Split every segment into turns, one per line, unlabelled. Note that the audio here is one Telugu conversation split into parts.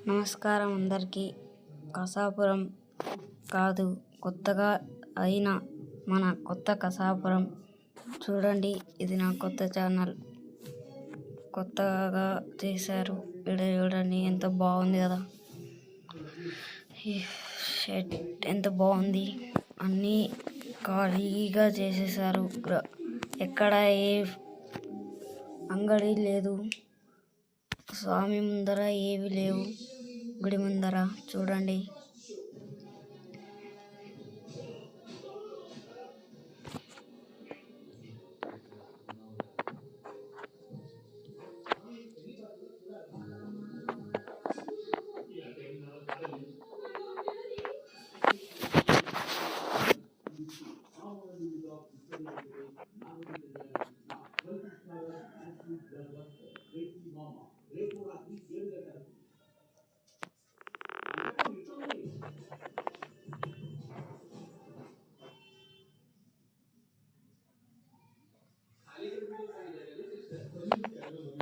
నమస్కారం అందరికీ. కసాపురం కాదు, కొత్తగా అయిన మన కొత్త కసాపురం చూడండి. ఇది నా కొత్త ఛానల్, కొత్తగా చేశారు. వీడియో చూడండి, ఎంత బాగుంది కదా. ఈ షర్ట్ ఎంత బాగుంది, అన్నీ ఖాళీగా చేసేసారు. ఎక్కడ ఏ అంగడి లేదు, స్వామి ముందర ఏవి లేవు. గుడి ముందర చూడండి.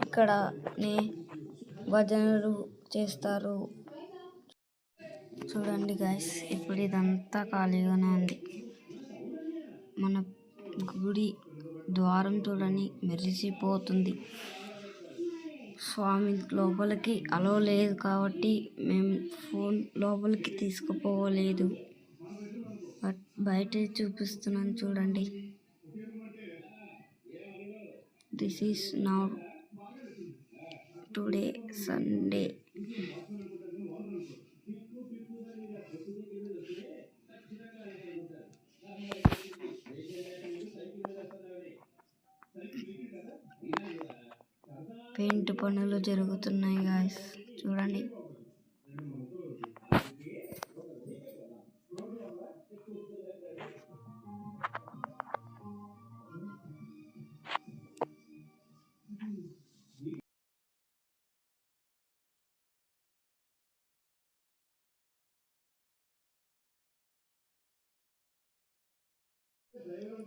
ఇక్కడ భజనలు చేస్తారు చూడండి గైస్. ఇప్పుడు ఇదంతా ఖాళీగానే ఉంది. మన గుడి ద్వారం చూడండి, మెరిసిపోతుంది. స్వామి లోపలికి అలో లేదు కాబట్టి మేము ఫోన్ లోపలికి తీసుకుపోలేదు, బట్ బయట చూపిస్తున్నాను చూడండి. This is now today Sunday. Paint పనులు జరుగుతున్నాయి గాయస్, చూడండి.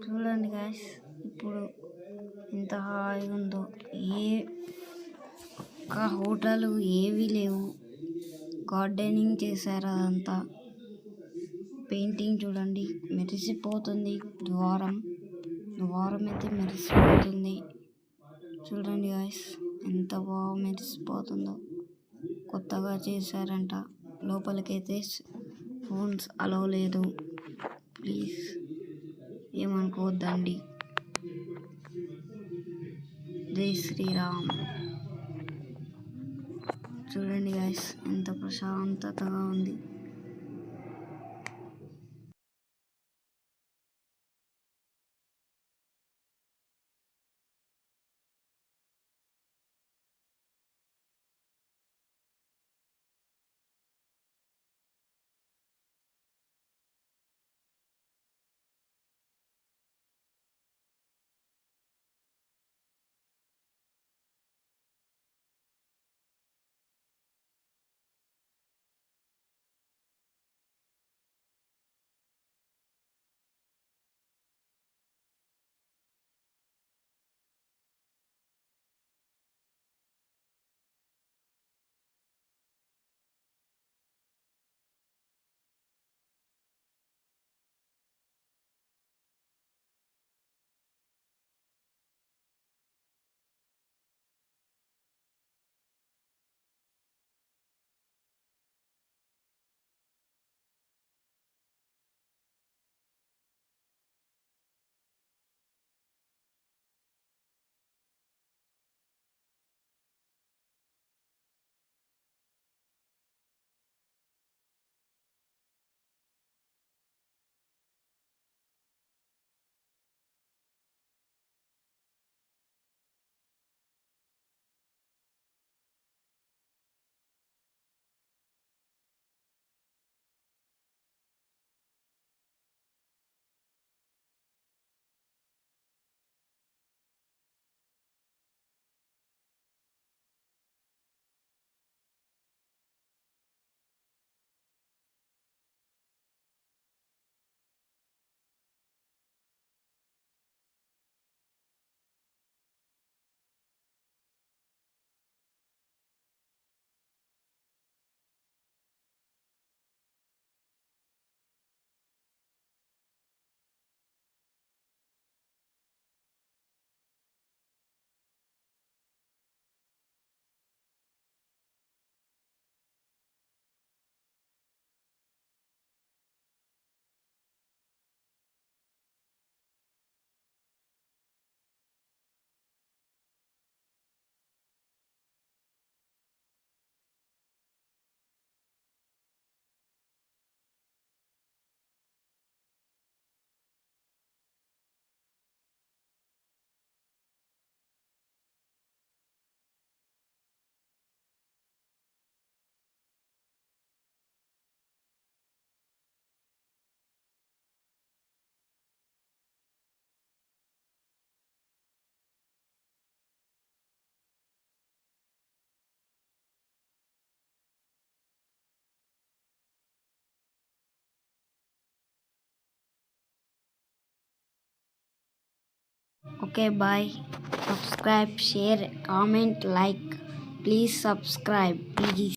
చూడండి గాయస్, ఇప్పుడు ఎంత హాయిగా ఉందో. ఒక హోటల్ ఏవి లేవు, గార్డెనింగ్ చేశారు. అదంతా పెయింటింగ్ చూడండి, మెరిసిపోతుంది. ద్వారం అయితే మెరిసిపోతుంది. చూడండి గాయస్, ఎంత బాగా మెరిసిపోతుందో. కొత్తగా చేశారంట. లోపలికైతే ఫోన్స్ అలో లేదు, ప్లీజ్ ఏమనుకోవద్దండి. జై శ్రీరామ్. చూడండి గైస్, ఎంత ప్రశాంతతగా ఉంది. Okay bye. Subscribe, share, comment, like. Please subscribe please.